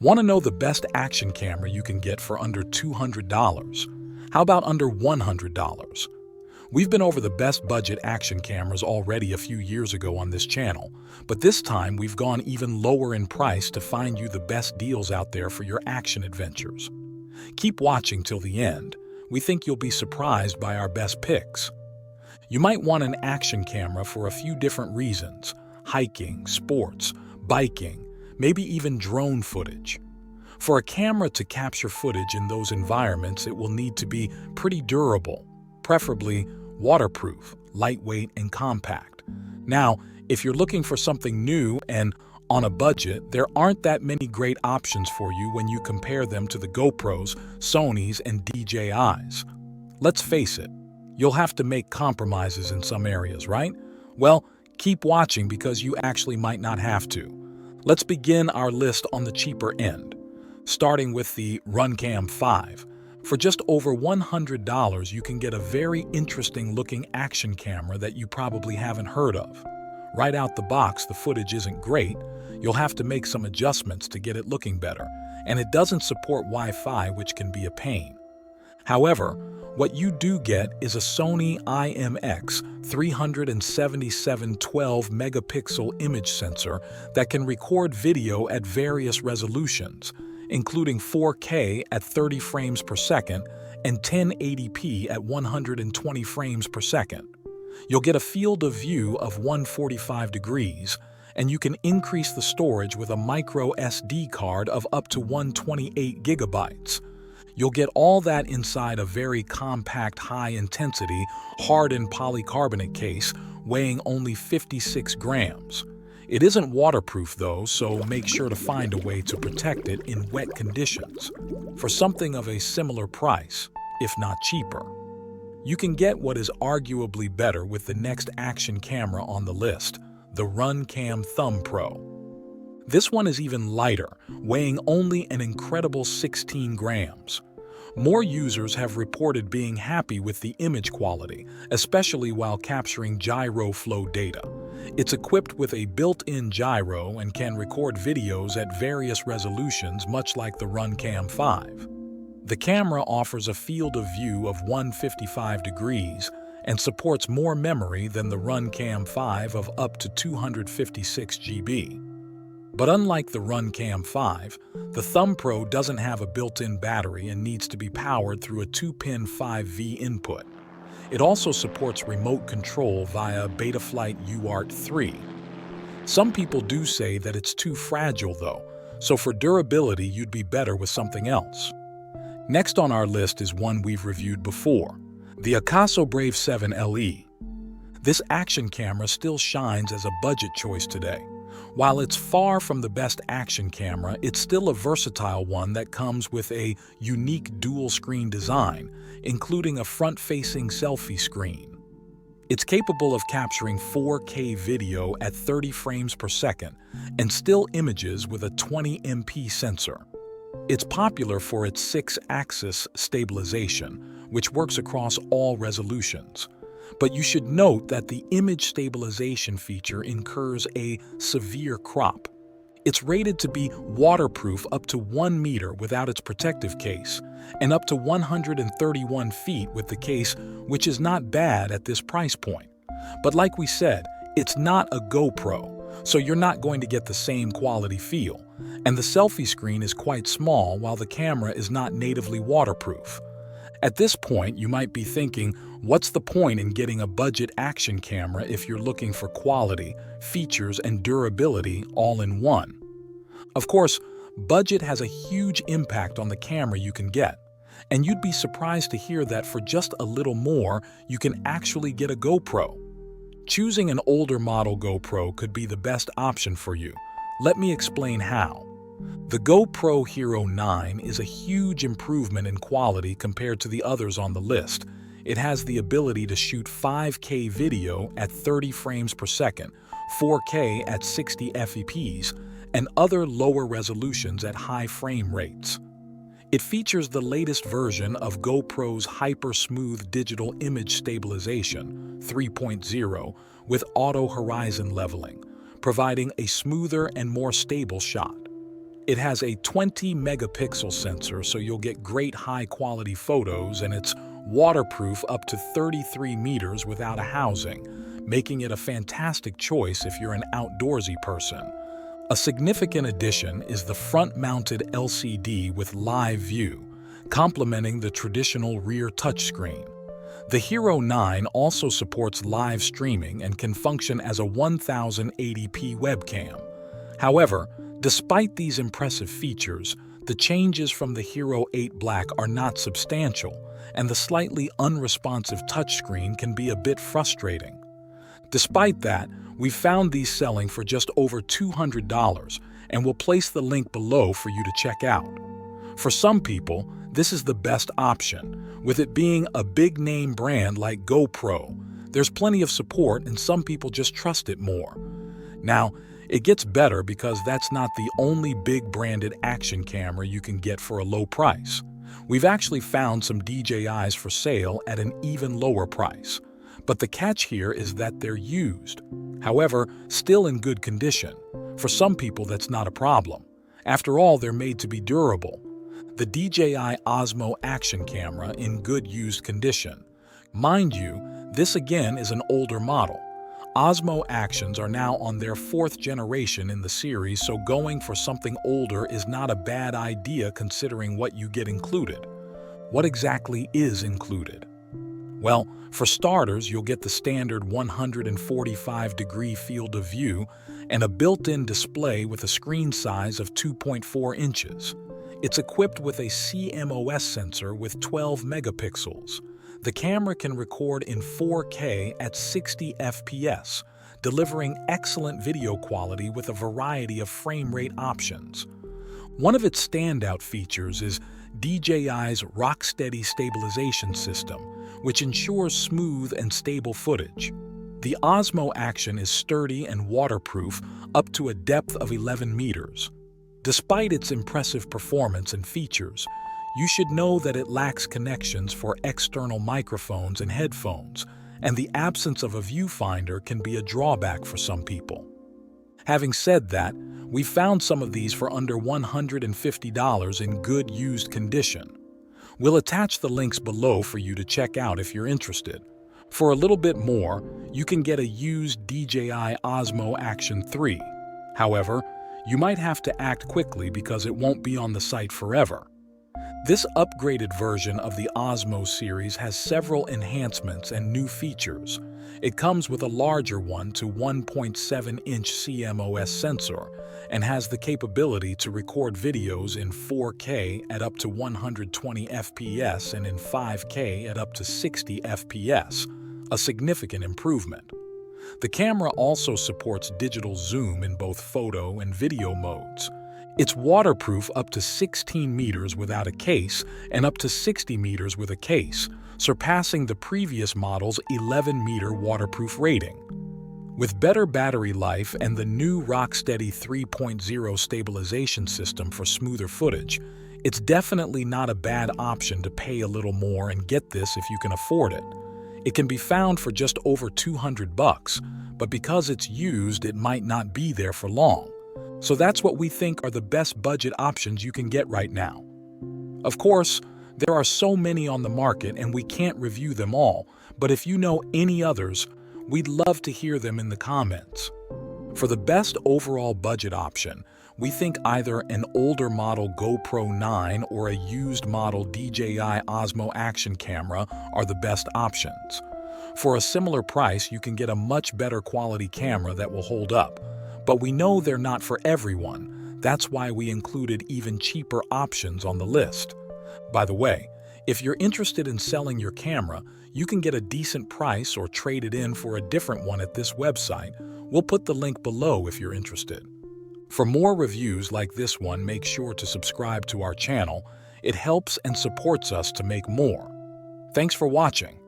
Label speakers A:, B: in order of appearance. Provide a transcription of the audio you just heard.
A: Want to know the best action camera you can get for under $200? How about under $100? We've been over the best budget action cameras already a few years ago on this channel, but this time we've gone even lower in price to find you the best deals out there for your action adventures. Keep watching till the end. We think you'll be surprised by our best picks. You might want an action camera for a few different reasons: hiking, sports, biking, maybe even drone footage. For a camera to capture footage in those environments, it will need to be pretty durable, preferably waterproof, lightweight, and compact. Now, if you're looking for something new and on a budget, there aren't that many great options for you when you compare them to the GoPros, Sonys, and DJIs. Let's face it, you'll have to make compromises in some areas, right? Well, keep watching because you actually might not have to. Let's begin our list on the cheaper end, starting with the Runcam 5. For just over $100, you can get a very interesting-looking action camera that you probably haven't heard of. Right out the box, the footage isn't great. You'll have to make some adjustments to get it looking better, and it doesn't support Wi-Fi, which can be a pain. However, what you do get is a Sony IMX 377 12-megapixel image sensor that can record video at various resolutions, including 4K at 30 frames per second and 1080p at 120 frames per second. You'll get a field of view of 145 degrees, and you can increase the storage with a micro SD card of up to 128 gigabytes. You'll get all that inside a very compact, high-intensity, hardened polycarbonate case weighing only 56 grams. It isn't waterproof though, so make sure to find a way to protect it in wet conditions. For something of a similar price, if not cheaper, you can get what is arguably better with the next action camera on the list, the Runcam Thumb Pro. This one is even lighter, weighing only an incredible 16 grams. More users have reported being happy with the image quality, especially while capturing gyro flow data. It's equipped with a built-in gyro and can record videos at various resolutions, much like the Runcam 5. The camera offers a field of view of 155 degrees and supports more memory than the Runcam 5 of up to 256 GB. But unlike the Runcam 5, the Thumb Pro doesn't have a built-in battery and needs to be powered through a 2-pin 5V input. It also supports remote control via Betaflight UART 3. Some people do say that it's too fragile though, so for durability you'd be better with something else. Next on our list is one we've reviewed before, the Akaso Brave 7 LE. This action camera still shines as a budget choice today. While it's far from the best action camera, it's still a versatile one that comes with a unique dual-screen design, including a front-facing selfie screen. It's capable of capturing 4K video at 30 frames per second and still images with a 20MP sensor. It's popular for its 6-axis stabilization, which works across all resolutions. But you should note that the image stabilization feature incurs a severe crop. It's rated to be waterproof up to 1 meter without its protective case, and up to 131 feet with the case, which is not bad at this price point. But like we said, it's not a GoPro, so you're not going to get the same quality feel. And the selfie screen is quite small while the camera is not natively waterproof. At this point, you might be thinking, what's the point in getting a budget action camera if you're looking for quality, features, and durability all in one? Of course, budget has a huge impact on the camera you can get, and you'd be surprised to hear that for just a little more, you can actually get a GoPro. Choosing an older model GoPro could be the best option for you. Let me explain how. The GoPro Hero 9 is a huge improvement in quality compared to the others on the list. It has the ability to shoot 5K video at 30 frames per second, 4K at 60 FPs, and other lower resolutions at high frame rates. It features the latest version of GoPro's Hyper-Smooth Digital Image Stabilization 3.0 with auto horizon leveling, providing a smoother and more stable shot. It has a 20 megapixel sensor, so you'll get great high-quality photos, and it's waterproof up to 33 meters without a housing, making it a fantastic choice if you're an outdoorsy person. A significant addition is the front-mounted LCD with live view, complementing the traditional rear touchscreen. The Hero 9 also supports live streaming and can function as a 1080p webcam. However, despite these impressive features, the changes from the Hero 8 Black are not substantial, and the slightly unresponsive touchscreen can be a bit frustrating. Despite that, we've found these selling for just over $200, and we'll place the link below for you to check out. For some people, this is the best option, with it being a big-name brand like GoPro. There's plenty of support, and some people just trust it more. Now, it gets better because that's not the only big branded action camera you can get for a low price. We've actually found some DJIs for sale at an even lower price. But the catch here is that they're used. However, still in good condition. For some people, that's not a problem. After all, they're made to be durable. The DJI Osmo action camera in good used condition. Mind you, this again is an older model. Osmo Actions are now on their 4th generation in the series, so going for something older is not a bad idea considering what you get included. What exactly is included? Well, for starters, you'll get the standard 145-degree field of view and a built-in display with a screen size of 2.4 inches. It's equipped with a CMOS sensor with 12 megapixels. The camera can record in 4K at 60 FPS, delivering excellent video quality with a variety of frame rate options. One of its standout features is DJI's rock-steady stabilization system, which ensures smooth and stable footage. The Osmo Action is sturdy and waterproof up to a depth of 11 meters. Despite its impressive performance and features, you should know that it lacks connections for external microphones and headphones, and the absence of a viewfinder can be a drawback for some people. Having said that, we found some of these for under $150 in good used condition. We'll attach the links below for you to check out if you're interested. For a little bit more, you can get a used DJI Osmo Action 3. However, you might have to act quickly because it won't be on the site forever. This upgraded version of the Osmo series has several enhancements and new features. It comes with a larger 1.7-inch CMOS sensor and has the capability to record videos in 4K at up to 120 FPS and in 5K at up to 60 FPS, a significant improvement. The camera also supports digital zoom in both photo and video modes. It's waterproof up to 16 meters without a case and up to 60 meters with a case, surpassing the previous model's 11-meter waterproof rating. With better battery life and the new Rocksteady 3.0 stabilization system for smoother footage, it's definitely not a bad option to pay a little more and get this if you can afford it. It can be found for just over $200, but because it's used, it might not be there for long. So that's what we think are the best budget options you can get right now. Of course, there are so many on the market and we can't review them all, but if you know any others, we'd love to hear them in the comments. For the best overall budget option, we think either an older model GoPro 9 or a used model DJI Osmo action camera are the best options. For a similar price, you can get a much better quality camera that will hold up. But we know they're not for everyone. That's why we included even cheaper options on the list. By the way, if you're interested in selling your camera, you can get a decent price or trade it in for a different one at this website. We'll put the link below if you're interested. For more reviews like this one, make sure to subscribe to our channel. It helps and supports us to make more. Thanks for watching.